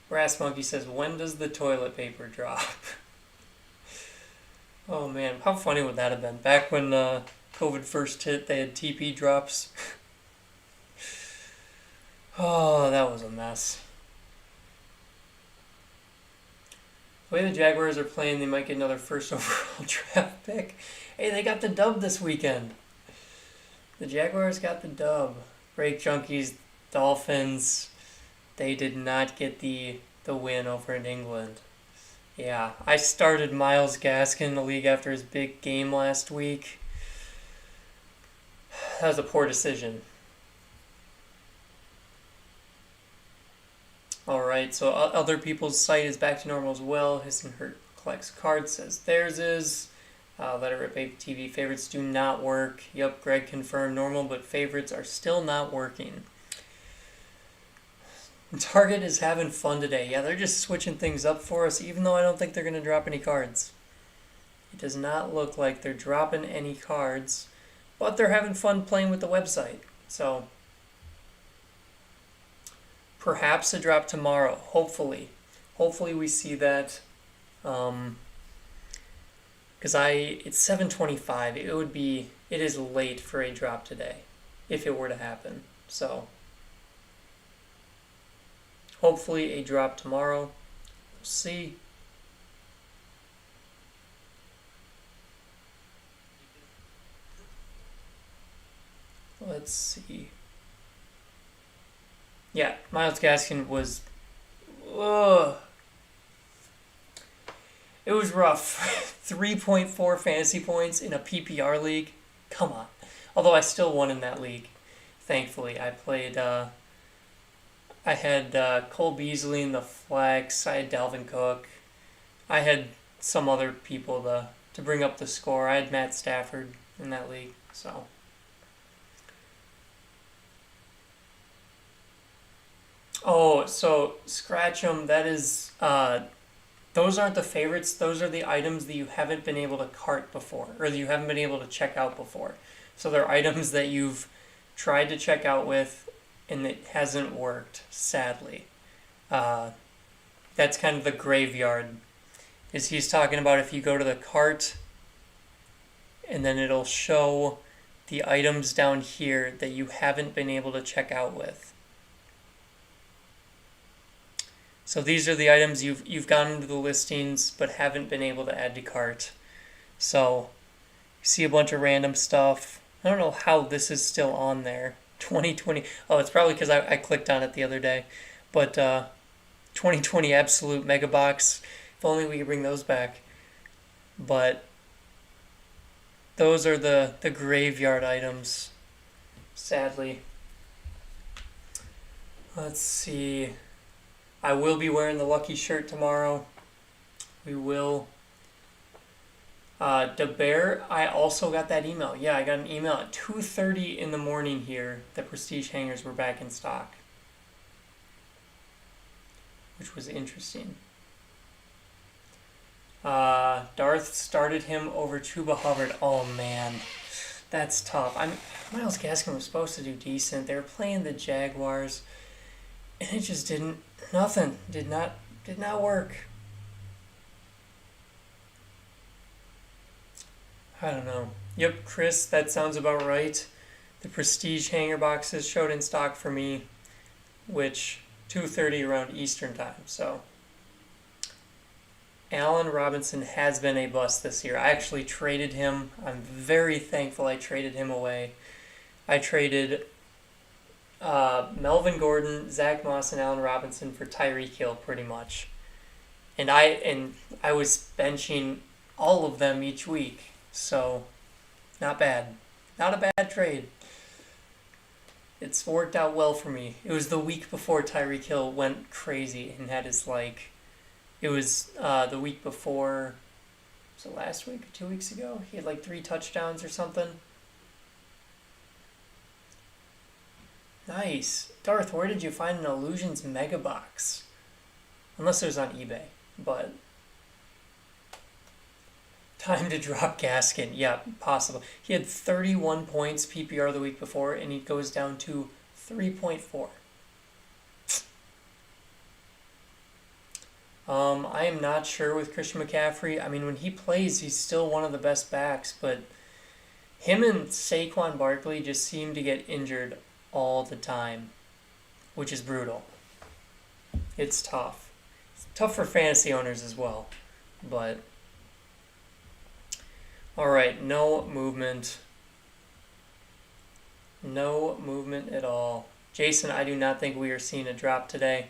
Brass Monkey says, when does the toilet paper drop? Oh man, how funny would that have been? Back when COVID first hit, they had TP drops. Oh, that was a mess. The way the Jaguars are playing, they might get another first overall draft pick. Hey, they got the dub this weekend. The Jaguars got the dub. Break Junkies, Dolphins, they did not get the win over in England. Yeah, I started Myles Gaskin in the league after his big game last week. That was a poor decision. Alright, so other people's site is back to normal as well. His and Her collects cards, says theirs is. Let It Rip Baby TV, favorites do not work. Yep, Greg confirmed normal, but favorites are still not working. Target is having fun today. Yeah, they're just switching things up for us, even though I don't think they're going to drop any cards. It does not look like they're dropping any cards, but they're having fun playing with the website. So, perhaps a drop tomorrow, hopefully. Hopefully we see that, because it's 7:25. It is late for a drop today, if it were to happen. So, hopefully a drop tomorrow. We'll see. Let's see. Yeah, Myles Gaskin was... It was rough. 3.4 fantasy points in a PPR league. Come on. Although I still won in that league, thankfully. I played... I had Cole Beasley in the flex. I had Dalvin Cook. I had some other people to bring up the score. I had Matt Stafford in that league. So, oh, so scratch them. That is, those aren't the favorites. Those are the items that you haven't been able to cart before, or that you haven't been able to check out before. So they're items that you've tried to check out with, and it hasn't worked, sadly. That's kind of the graveyard. Is he's talking about if you go to the cart, and then it'll show the items down here that you haven't been able to check out with. So these are the items you've gone into the listings but haven't been able to add to cart. So you see a bunch of random stuff. I don't know how this is still on there. 2020. Oh, it's probably because I clicked on it the other day. But 2020 Absolute Mega Box. If only we could bring those back. But those are the graveyard items, sadly. Let's see. I will be wearing the lucky shirt tomorrow. We will. DeBear, I also got that email. Yeah, I got an email at 2:30 in the morning here that Prestige hangers were back in stock, which was interesting. Darth started him over Chuba Hubbard. Oh man, that's tough. Myles Gaskin was supposed to do decent. They were playing the Jaguars, and it just didn't. Nothing did not work. I don't know. Yep, Chris, that sounds about right. The Prestige hanger boxes showed in stock for me, which 2:30 around Eastern time. So, Allen Robinson has been a bust this year. I actually traded him. I'm very thankful I traded him away. I traded Melvin Gordon, Zach Moss, and Allen Robinson for Tyreek Hill pretty much. And I was benching all of them each week. So Not bad. Not a bad trade. It's worked out well for me. It was the week before Tyreek Hill went crazy and had his, like... It was the week before... Was it last week or 2 weeks ago? He had, like, 3 touchdowns or something. Nice. Darth, where did you find an Illusions Mega Box? Unless it was on eBay, but... Time to drop Gaskin. Yeah, possible. He had 31 points PPR the week before, and he goes down to 3.4. I am not sure with Christian McCaffrey. I mean, when he plays, he's still one of the best backs, but him and Saquon Barkley just seem to get injured all the time, which is brutal. It's tough. It's tough for fantasy owners as well, but... Alright, no movement. No movement at all. Jason, I do not think we are seeing a drop today.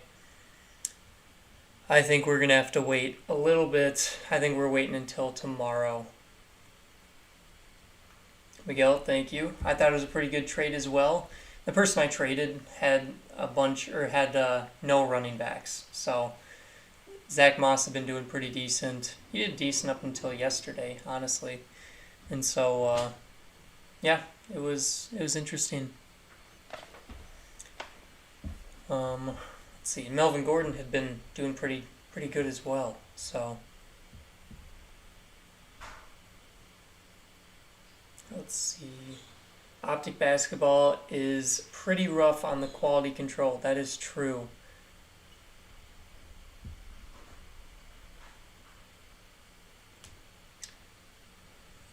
I think we're going to have to wait a little bit. I think we're waiting until tomorrow. Miguel, thank you. I thought it was a pretty good trade as well. The person I traded had no running backs. So Zach Moss had been doing pretty decent. He did decent up until yesterday, honestly. And so, yeah, it was interesting. Let's see. Melvin Gordon had been doing pretty good as well. So let's see. Optic basketball is pretty rough on the quality control. That is true.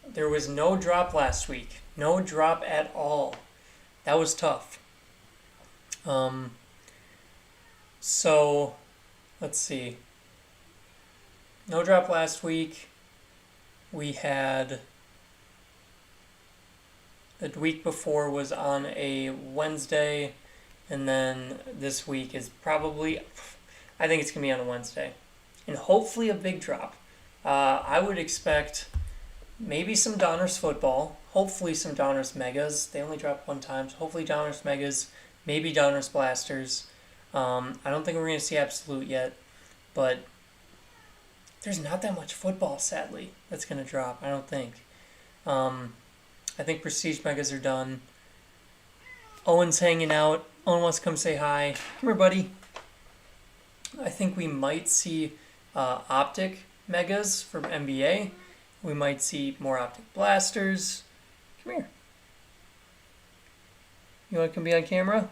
There was no drop last week. No drop at all. That was tough. So, let's see. No drop last week. We had... The week before was on a Wednesday. And then this week is probably... I think it's going to be on a Wednesday. And hopefully a big drop. I would expect... Maybe some Donruss football. Hopefully some Donruss Megas. They only dropped one time. So hopefully Donruss Megas. Maybe Donruss Blasters. I don't think we're going to see Absolute yet. But there's not that much football, sadly, that's going to drop. I don't think. I think Prestige Megas are done. Owen's hanging out. Owen wants to come say hi. Come here, buddy. I think we might see Optic Megas from NBA. We might see more Optic Blasters. Come here. You want to come be on camera?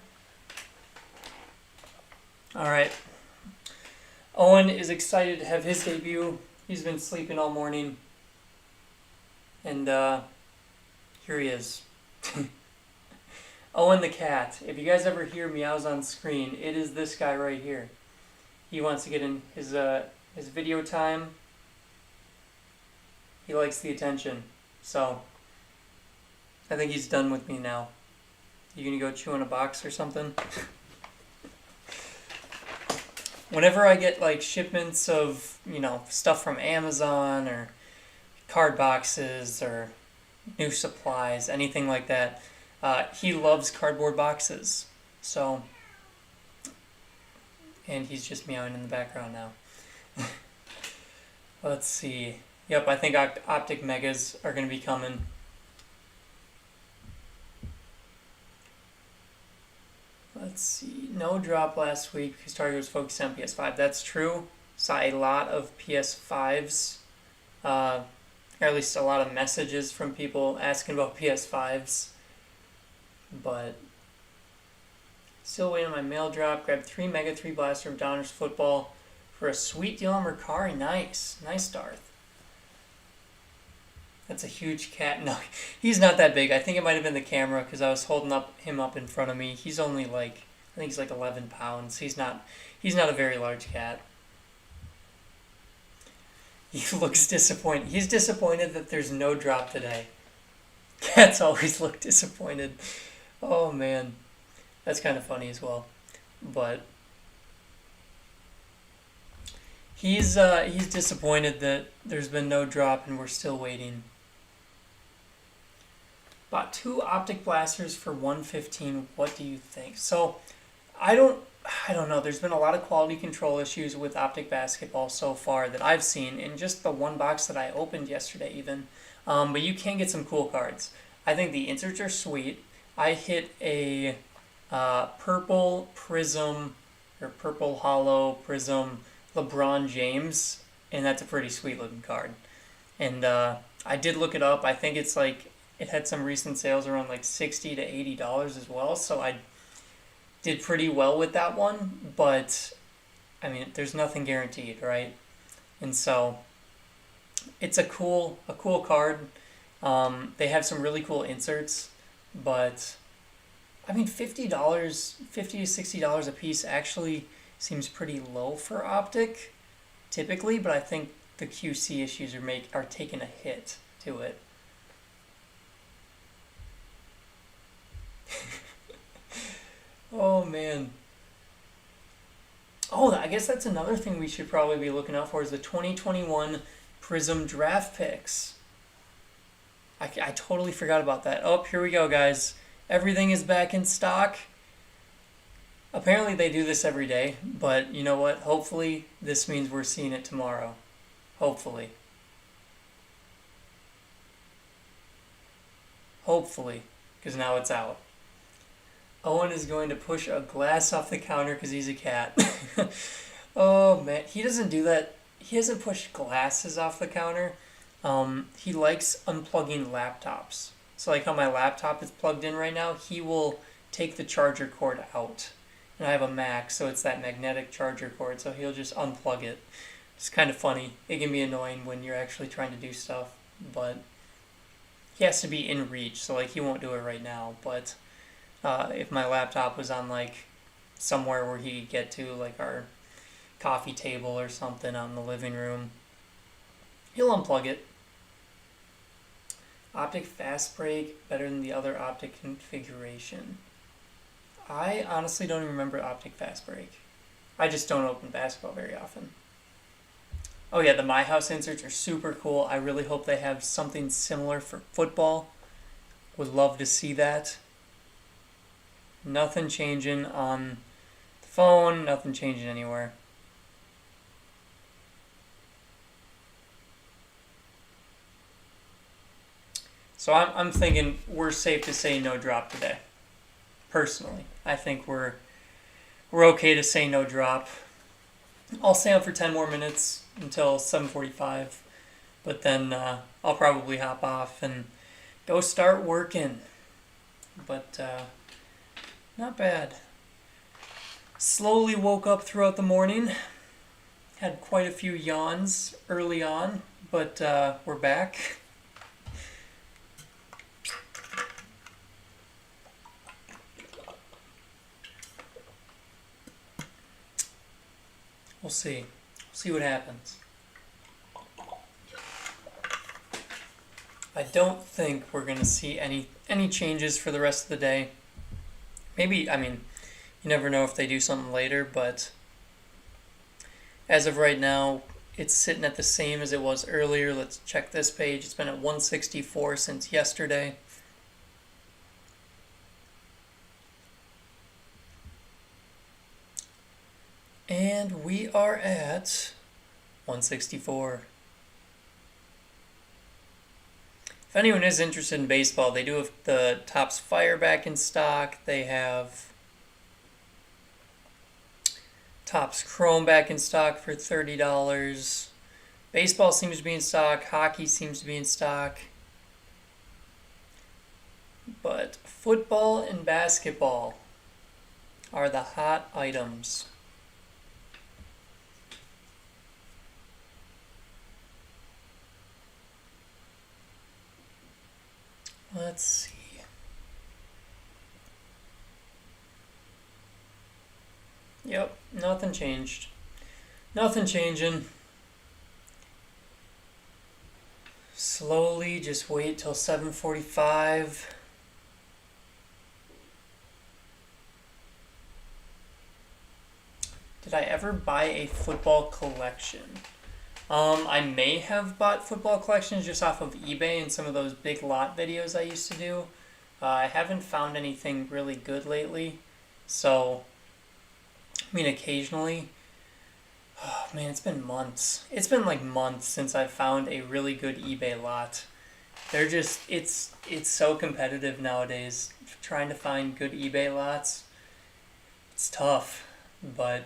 Alright. Owen is excited to have his debut. He's been sleeping all morning. And here he is. Owen the cat. If you guys ever hear meows on screen, it is this guy right here. He wants to get in his video time. He likes the attention. So, I think he's done with me now. You gonna go chew on a box or something? Whenever I get like shipments of, stuff from Amazon or card boxes or new supplies, anything like that, he loves cardboard boxes. So, and he's just meowing in the background now. Let's see. Yep, I think Optic Megas are going to be coming. Let's see. No drop last week because Target was focused on PS5. That's true. Saw a lot of PS5s. Or at least a lot of messages from people asking about PS5s. But still waiting on my mail drop. Grabbed 3 Mega 3 Blaster of Donruss Football for a sweet deal on Mercari. Nice. Nice, Darth. That's a huge cat. No, he's not that big. I think it might have been the camera because I was holding him up in front of me. He's only I think he's like 11 pounds. He's not a very large cat. He looks disappointed. He's disappointed that there's no drop today. Cats always look disappointed. Oh man, that's kind of funny as well. But he's disappointed that there's been no drop and we're still waiting. Bought two Optic blasters for $115. What do you think? So I don't I don't know. There's been a lot of quality control issues with Optic basketball so far that I've seen in just the one box that I opened yesterday even. But you can get some cool cards. I think the inserts are sweet. I hit a purple prism or purple hollow prism LeBron James, and that's a pretty sweet looking card. And I did look it up. I think it's like it had some recent sales around like $60 to $80 as well. So I did pretty well with that one. But I mean, there's nothing guaranteed, right? And so it's a cool card. They have some really cool inserts, but I mean, $50, $50 to $60 a piece actually seems pretty low for Optic, typically. But I think the QC issues are taking a hit to it. Oh man. Oh, I guess that's another thing we should probably be looking out for is the 2021 Prism draft picks. I totally forgot about that. Oh, here we go, guys. Everything is back in stock. Apparently they do this every day, but you know what? Hopefully this means we're seeing it tomorrow. Hopefully. Hopefully, because now it's out. Owen is going to push a glass off the counter because he's a cat. Oh man, he doesn't do that. He doesn't push glasses off the counter. He likes unplugging laptops. So like how my laptop is plugged in right now, he will take the charger cord out. And I have a Mac, so it's that magnetic charger cord, so he'll just unplug it. It's kind of funny. It can be annoying when you're actually trying to do stuff, but he has to be in reach, so like he won't do it right now. But if my laptop was on like somewhere where he could get to, like our coffee table or something out in the living room, he'll unplug it. Optic fast break better than the other Optic configuration. I honestly don't even remember Optic fast break. I just don't open basketball very often. Oh yeah, the My House inserts are super cool. I really hope they have something similar for football. Would love to see that. Nothing changing on the phone, nothing changing anywhere. So I'm thinking we're safe to say no drop today. Personally, I think we're okay to say no drop. I'll stay on for 10 more minutes until 7:45, but then I'll probably hop off and go start working. But not bad. Slowly woke up throughout the morning. Had quite a few yawns early on, but we're back. We'll see. We'll see what happens. I don't think we're going to see any changes for the rest of the day. Maybe, I mean, you never know if they do something later, but as of right now, it's sitting at the same as it was earlier. Let's check this page. It's been at 164 since yesterday. And we are at 164. If anyone is interested in baseball, they do have the Topps Fire back in stock. They have Topps Chrome back in stock for $30. Baseball seems to be in stock. Hockey seems to be in stock. But football and basketball are the hot items. Let's see. Yep, nothing changed. Nothing changing. Slowly, just wait till 7:45. Did I ever buy a football collection? I may have bought football collections just off of eBay and some of those big lot videos I used to do. I haven't found anything really good lately, so I mean occasionally. Oh man, it's been months. It's been like months since I found a really good eBay lot. They're just it's so competitive nowadays. Trying to find good eBay lots, it's tough, but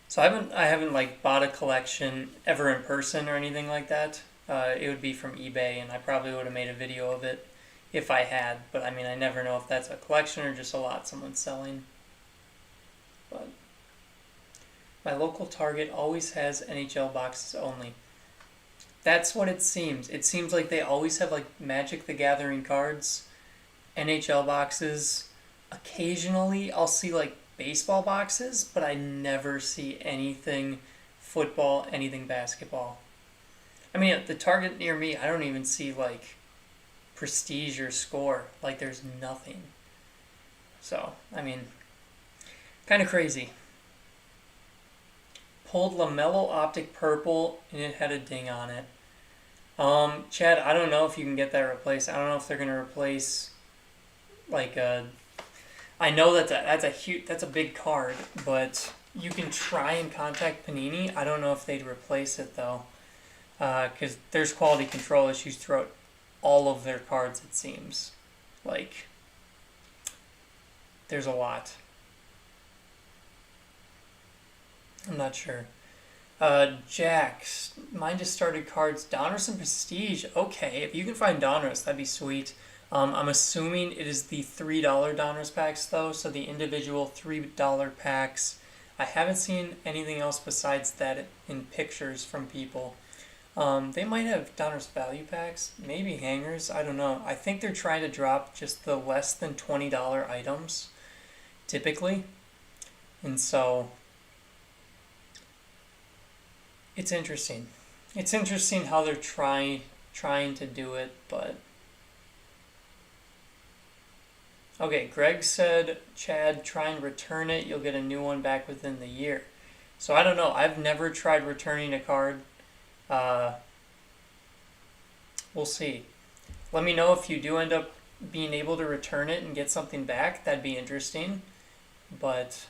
so I haven't like bought a collection ever in person or anything like that. It would be from eBay, and I probably would have made a video of it if I had. But I mean, I never know if that's a collection or just a lot someone's selling. But my local Target always has NHL boxes only. That's what it seems. It seems like they always have like Magic the Gathering cards, NHL boxes. Occasionally, I'll see like baseball boxes, but I never see anything football, anything basketball. I mean, at the Target near me, I don't even see like prestige or score. Like, there's nothing. So, I mean, kind of crazy. Pulled LaMelo Optic purple, and it had a ding on it. Chad, I don't know if you can get that replaced. I don't know if they're gonna replace like a. I know that's a big card, but you can try and contact Panini. I don't know if they'd replace it though, because there's quality control issues throughout all of their cards. It seems like there's a lot. I'm not sure. Jax, mine just started cards. Donruss and Prestige. Okay, if you can find Donruss, that'd be sweet. I'm assuming it is the $3 Donruss packs though, so the individual $3 packs. I haven't seen anything else besides that in pictures from people. They might have Donruss value packs, maybe hangers. I don't know. I think they're trying to drop just the less than $20 items, typically, and so. It's interesting. It's interesting how they're trying to do it, but okay. Greg said, Chad, try and return it. You'll get a new one back within the year. So I don't know. I've never tried returning a card. We'll see. Let me know if you do end up being able to return it and get something back. That'd be interesting. But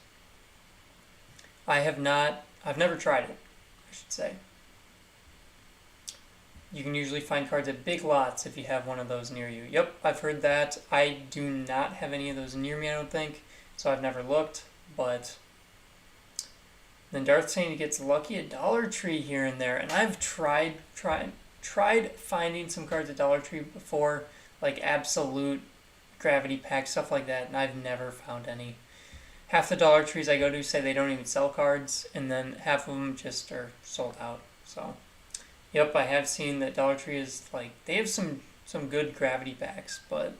I have not. I've never tried it, should say. You can usually find cards at big lots if you have one of those near you. Yep, I've heard that. I do not have any of those near me, I don't think, so I've never looked, but then Darth saying he gets lucky at Dollar Tree here and there, and I've tried finding some cards at Dollar Tree before, like Absolute, Gravity Pack, stuff like that, and I've never found any. Half the Dollar Trees I go to say they don't even sell cards, and then half of them just are sold out. So, yep, I have seen that Dollar Tree is like, they have some good Gravity Packs, but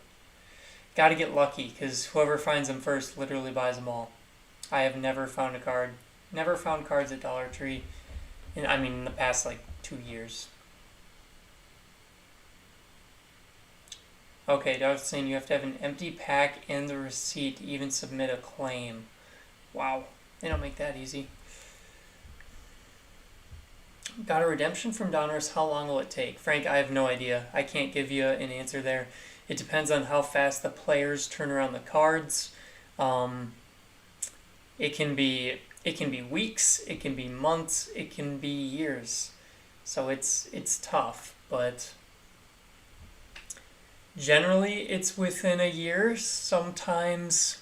got to get lucky because whoever finds them first literally buys them all. I have never found cards at Dollar Tree, in the past like 2 years. Okay, Darth saying you have to have an empty pack and the receipt to even submit a claim. Wow, they don't make that easy. Got a redemption from Donruss. How long will it take? Frank, I have no idea. I can't give you an answer there. It depends on how fast the players turn around the cards. It can be weeks, it can be months, it can be years. So it's tough, but generally, it's within a year. Sometimes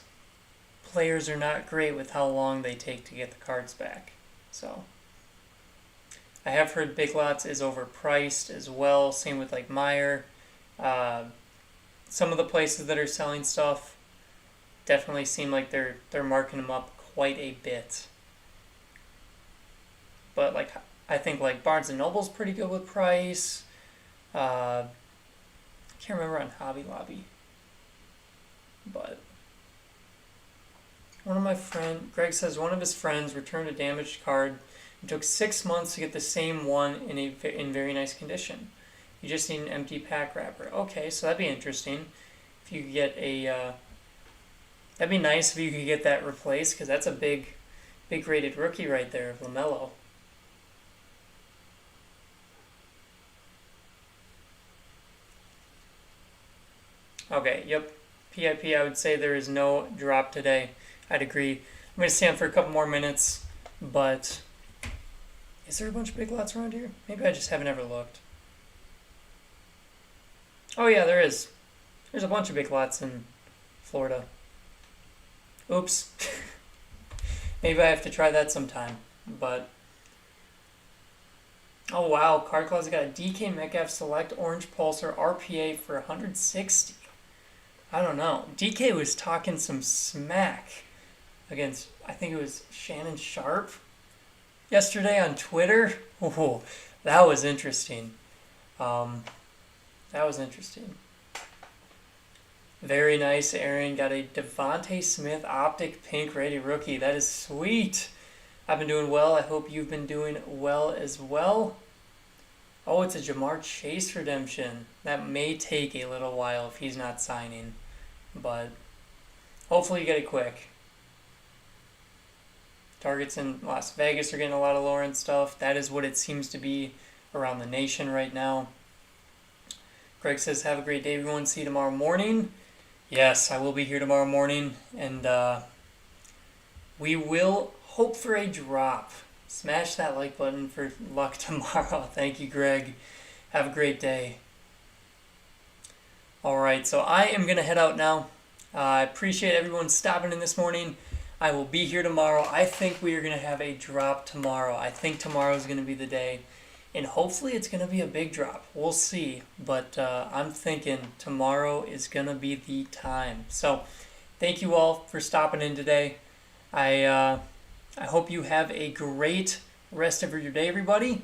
players are not great with how long they take to get the cards back. So I have heard Big Lots is overpriced as well. Same with like Meyer. Some of the places that are selling stuff definitely seem like they're marking them up quite a bit. But like I think like Barnes and Noble's pretty good with price. Can't remember on Hobby Lobby, but Greg says one of his friends returned a damaged card and took 6 months to get the same one in very nice condition. You just need an empty pack wrapper. Okay, so that'd be interesting. If you could get that'd be nice if you could get that replaced because that's a big Big rated rookie right there of LaMelo. Okay, yep. PIP, I would say there is no drop today. I'd agree. I'm going to stay on for a couple more minutes, but is there a bunch of big lots around here? Maybe I just haven't ever looked. Oh yeah, there is. There's a bunch of big lots in Florida. Oops. Maybe I have to try that sometime. But oh wow, Card Closet got a DK Metcalf Select Orange Pulsar RPA for 160. I don't know. DK was talking some smack against, I think it was Shannon Sharp yesterday on Twitter. Oh, that was interesting. That was interesting. Very nice, Aaron. Got a Devontae Smith Optic Pink Ready Rookie. That is sweet. I've been doing well. I hope you've been doing well as well. Oh, it's a Jamar Chase redemption. That may take a little while if he's not signing, but hopefully you get it quick. Targets in Las Vegas are getting a lot of Lawrence stuff. That is what it seems to be around the nation right now. Greg says, have a great day, everyone. See you tomorrow morning. Yes, I will be here tomorrow morning, and we will hope for a drop. Smash that like button for luck tomorrow. Thank you, Greg. Have a great day. All right, so I am going to head out now. I appreciate everyone stopping in this morning. I will be here tomorrow. I think we are going to have a drop tomorrow. I think tomorrow is going to be the day. And hopefully it's going to be a big drop. We'll see. But I'm thinking tomorrow is going to be the time. So thank you all for stopping in today. I hope you have a great rest of your day, everybody.